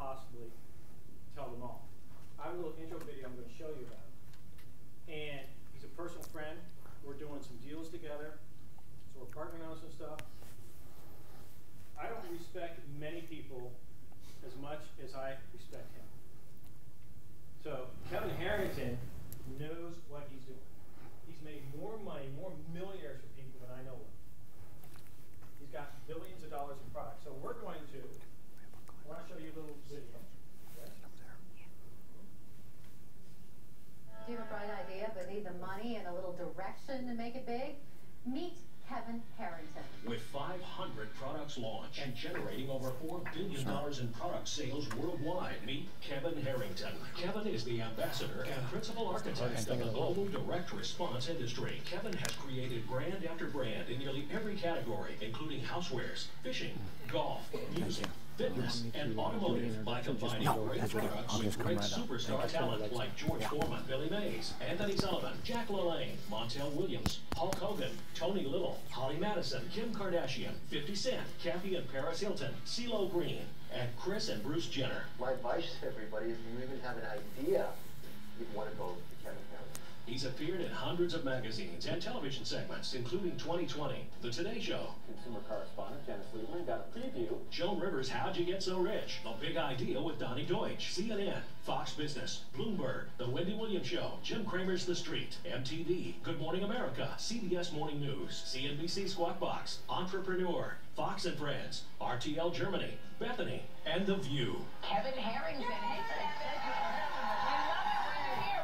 possibly tell them all. I have a little intro video I'm going to show you about him. And he's a personal friend. We're doing some deals together. So we're partnering on some stuff. I don't respect many people as much as I respect him. So Kevin Harrington knows what he's doing. He's made more money, more millionaires for people than I know of. He's got billions of dollars in products. So we're going to, I want to show you a little video. Yes. Do you have a bright idea but need the money and a little direction to make it big? Meet Kevin Harrington. With 500 products launched and generating over $4 billion in product sales worldwide, meet Kevin Harrington. Kevin is the ambassador and principal architect of the global direct response industry. Kevin has created brand after brand in nearly every category, including housewares, fishing, golf, music, fitness, and automotive, by combining great products with great superstar talent like George Foreman, Billy Mays, Anthony Sullivan, Jack LaLanne, Montel Williams, Hulk Hogan, Tony Little, Holly Madison, Kim Kardashian, 50 Cent, Kathy and Paris Hilton, CeeLo Green, and Kris and Bruce Jenner. My advice to everybody, if you even have an idea, you'd want to go to Kevin Harrington. He's appeared in hundreds of magazines and television segments, including 2020, The Today Show, Consumer correspondent Janice Lieberman got a preview. Joan Rivers' How'd You Get So Rich, The Big Idea with Donnie Deutsch, CNN, Fox Business, Bloomberg, The Wendy Williams Show, Jim Cramer's The Street, MTV, Good Morning America, CBS Morning News, CNBC Squawk Box, Entrepreneur, Fox and Friends, RTL Germany, Bethany, and The View. Kevin Harrington, hey,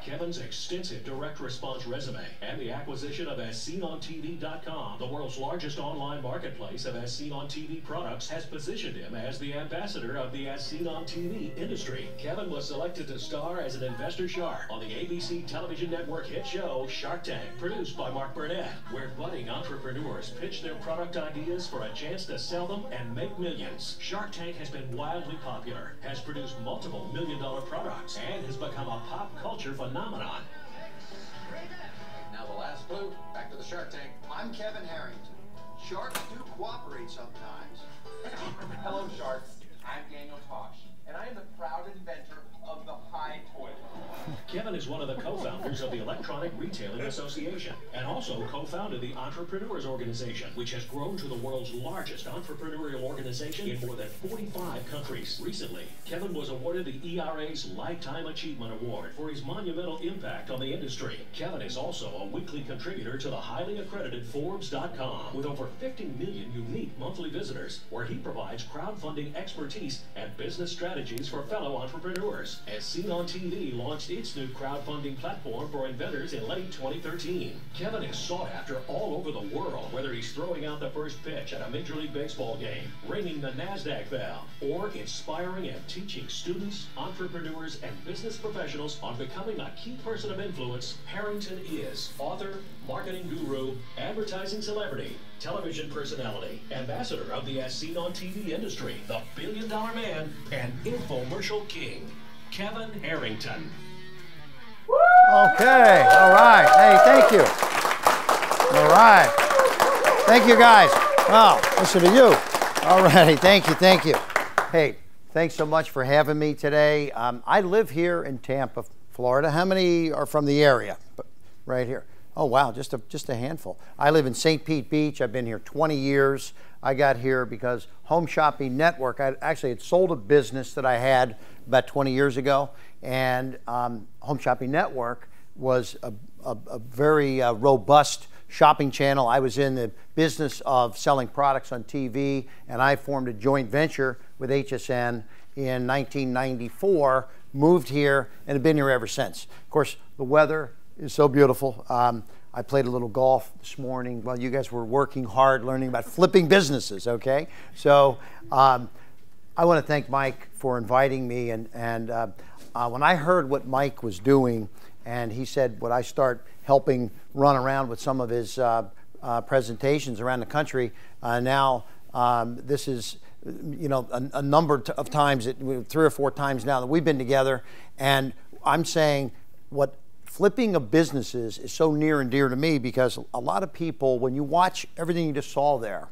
Kevin's extensive direct response resume and the acquisition of AsSeenOnTV.com, the world's largest online marketplace of As Seen on TV products, has positioned him as the ambassador of the As Seen on TV industry. Kevin was selected to star as an investor shark on the ABC television network hit show Shark Tank, produced by Mark Burnett, where budding entrepreneurs pitch their product ideas for a chance to sell them and make millions. Shark Tank has been wildly popular, has produced multiple million-dollar products, and has become a pop culture phenomenon. Now the last clue, back to the Shark Tank. I'm Kevin Harrington. Sharks do cooperate sometimes. Hello, Sharks. I'm Daniel Tosh, and I am the proud inventor of the high toilet. Kevin is one of the co-founders of the Electronic Retailing Association and also co-founded the Entrepreneurs Organization, which has grown to the world's largest entrepreneurial organization in more than 45 countries. Recently, Kevin was awarded the ERA's Lifetime Achievement Award for his monumental impact on the industry. Kevin is also a weekly contributor to the highly accredited Forbes.com with over 50 million unique monthly visitors, where he provides crowdfunding expertise and business strategies for fellow entrepreneurs. As Seen on TV launched its new crowdfunding platform for inventors in late 2013. Kevin is sought after all over the world, whether he's throwing out the first pitch at a Major League Baseball game, ringing the NASDAQ bell, or inspiring and teaching students, entrepreneurs, and business professionals on becoming a key person of influence. Harrington is author, marketing guru, advertising celebrity, television personality, ambassador of the As Seen on TV industry, the billion-dollar man, and infomercial king, Kevin Harrington. Okay, all right. Hey, thank you. All right. Thank you, guys. Wow, listen to you. All right, thank you, thank you. Hey, thanks so much for having me today. I live here in Tampa, Florida. How many are from the area? Right here. Oh, wow, just a handful. I live in St. Pete Beach. I've been here 20 years. I got here because Home Shopping Network, I actually had sold a business that I had about 20 years ago, and Home Shopping Network was a very robust shopping channel. I was in the business of selling products on TV, and I formed a joint venture with HSN in 1994, moved here, and have been here ever since. Of course, the weather is so beautiful. I played a little golf this morning while you guys were working hard learning about flipping businesses, okay? So I want to thank Mike for inviting me, and when I heard what Mike was doing, and he said, would I start helping run around with some of his presentations around the country, now this is, you know, a number of times, 3 or 4 times now that we've been together, and I'm saying what flipping of businesses is so near and dear to me, because a lot of people, when you watch everything you just saw there,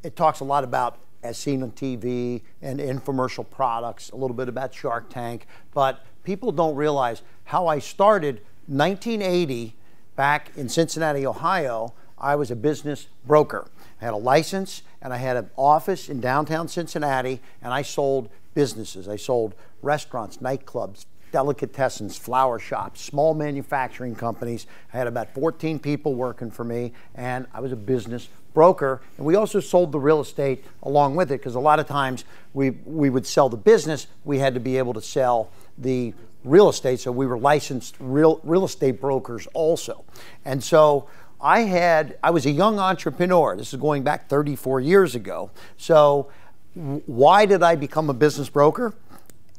it talks a lot about as seen on TV and infomercial products, a little bit about Shark Tank, but people don't realize how I started 1980 back in Cincinnati, Ohio. I was a business broker. I had a license and I had an office in downtown Cincinnati, and I sold businesses. I sold restaurants, nightclubs, delicatessens, flower shops, small manufacturing companies. I had about 14 people working for me, and I was a business broker. And we also sold the real estate along with it, because a lot of times we would sell the business, we had to be able to sell the real estate, so we were licensed real estate brokers also. And so I was a young entrepreneur. This is going back 34 years ago. So why did I become a business broker?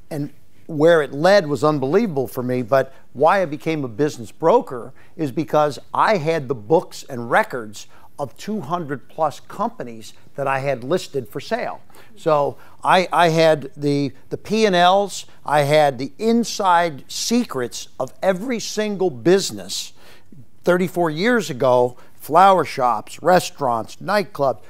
And where it led was unbelievable for me, but why I became a business broker is because I had the books and records of 200 plus companies that I had listed for sale. So I had the P&Ls, I had the inside secrets of every single business 34 years ago, flower shops, restaurants, nightclubs,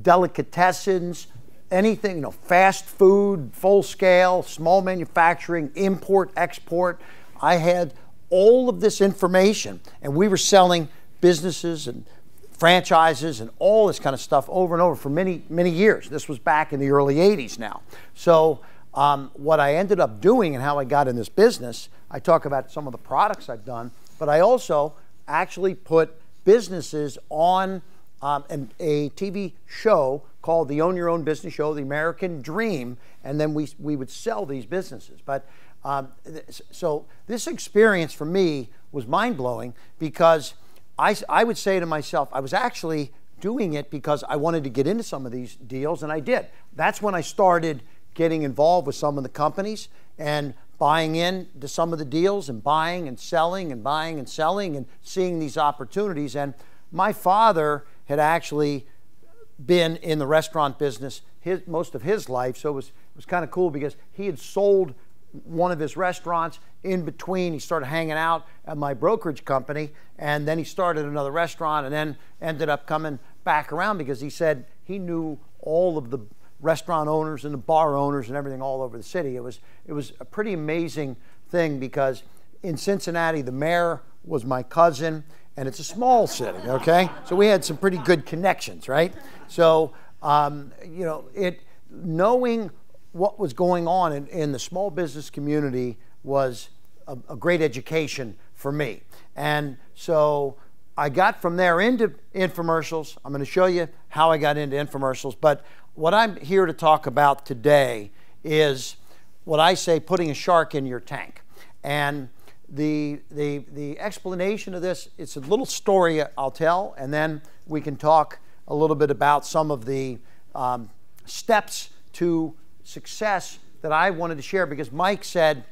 delicatessens, anything, fast food, full scale, small manufacturing, import, export. I had all of this information, and we were selling businesses and franchises and all this kind of stuff over and over for many, many years. This was back in the early 80s now. So what I ended up doing and how I got in this business, I talk about some of the products I've done, but I also actually put businesses on a TV show called the Own Your Own Business Show, The American Dream, and then we would sell these businesses. But so this experience for me was mind-blowing, because I would say to myself, I was actually doing it because I wanted to get into some of these deals, and I did. That's when I started getting involved with some of the companies and buying into some of the deals and buying and selling and buying and selling and seeing these opportunities. And my father had actually been in the restaurant business most of his life, so it was kind of cool, because he had sold one of his restaurants. In between, he started hanging out at my brokerage company, and then he started another restaurant, and then ended up coming back around because he said he knew all of the restaurant owners and the bar owners and everything all over the city. It was a pretty amazing thing, because in Cincinnati, the mayor was my cousin, and it's a small city, okay? So we had some pretty good connections, right? So, knowing what was going on in the small business community was a great education for me. And so I got from there into infomercials. I'm going to show you how I got into infomercials, but what I'm here to talk about today is what I say, putting a shark in your tank. And the explanation of this, it's a little story I'll tell, and then we can talk a little bit about some of the steps to success that I wanted to share, because Mike said,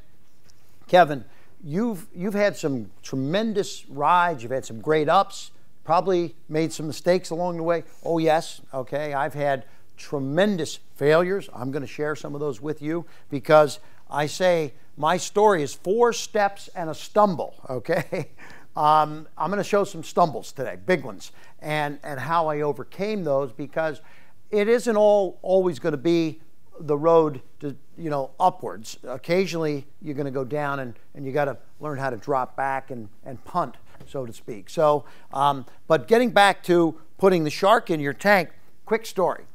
Kevin, you've had some tremendous rides, you've had some great ups, probably made some mistakes along the way. Oh yes, okay, I've had tremendous failures. I'm going to share some of those with you, because I say my story is 4 steps and a stumble, okay? I'm going to show some stumbles today, big ones, and how I overcame those, because it isn't always going to be the road to, upwards. Occasionally you're going to go down, and you got to learn how to drop back and punt, so to speak. So, but getting back to putting the shark in your tank, quick story,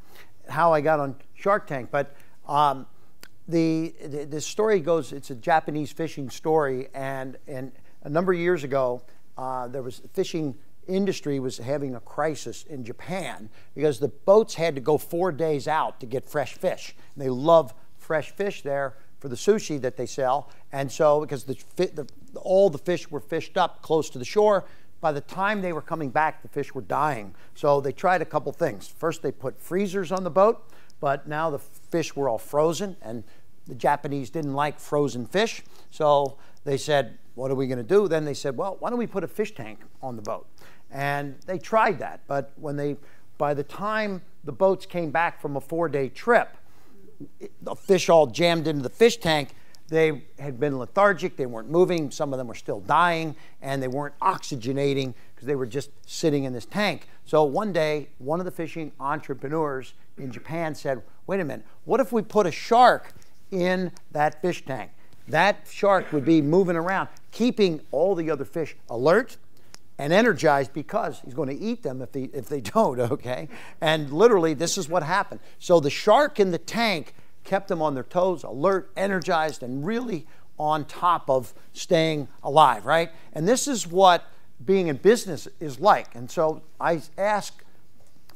how I got on Shark Tank. But the story goes, it's a Japanese fishing story, and a number of years ago, there was the fishing industry was having a crisis in Japan, because the boats had to go 4 days out to get fresh fish. And they love fresh fish there for the sushi that they sell. And so, because all the fish were fished up close to the shore, by the time they were coming back, the fish were dying. So they tried a couple things. First, they put freezers on the boat, but now the fish were all frozen, and the Japanese didn't like frozen fish. So they said, what are we going to do? Then they said, well, why don't we put a fish tank on the boat? And they tried that, but by the time the boats came back from a 4-day trip, the fish all jammed into the fish tank. They had been lethargic, they weren't moving, some of them were still dying, and they weren't oxygenating because they were just sitting in this tank. So one day, one of the fishing entrepreneurs in Japan said, wait a minute, what if we put a shark in that fish tank? That shark would be moving around, keeping all the other fish alert and energized, because he's going to eat them if they don't, okay? And literally, this is what happened. So the shark in the tank kept them on their toes, alert, energized, and really on top of staying alive, right? And this is what being in business is like. And so I ask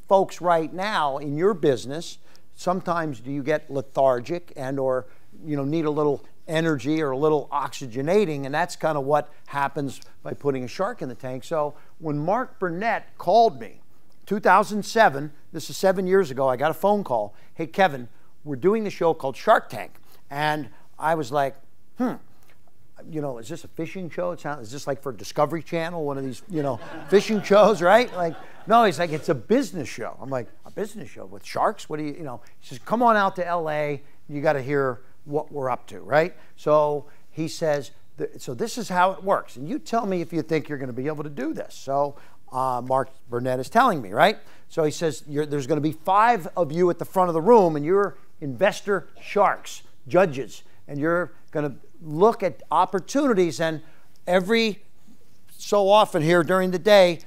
folks right now in your business, sometimes do you get lethargic and or need a little energy or a little oxygenating, and that's kind of what happens by putting a shark in the tank. So when Mark Burnett called me, 2007, this is 7 years ago, I got a phone call, hey Kevin, we're doing the show called Shark Tank. And I was like, is this a fishing show? Is this like for Discovery Channel, one of these, fishing shows, right? Like, no, he's like, it's a business show. I'm like, a business show with sharks? What do you, he says, come on out to LA, you got to hear what we're up to, right? So he says, so this is how it works. And you tell me if you think you're going to be able to do this. So Mark Burnett is telling me, right? So he says, there's going to be 5 of you at the front of the room, and you're investor sharks, judges, and you're going to look at opportunities, and every so often here during the day,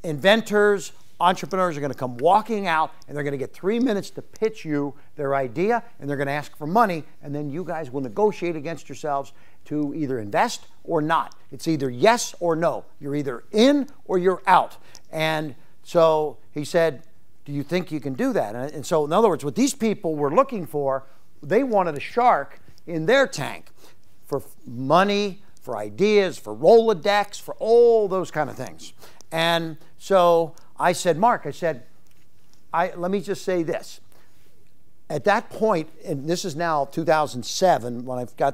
inventors, entrepreneurs are going to come walking out, and they're going to get 3 minutes to pitch you their idea, and they're going to ask for money, and then you guys will negotiate against yourselves to either invest or not. It's either yes or no. You're either in or you're out. And so he said, do you think you can do that? And so in other words, what these people were looking for, they wanted a shark in their tank for money, for ideas, for Rolodex, for all those kind of things. And so I said, Mark, let me just say this. At that point, and this is now 2007, when I've got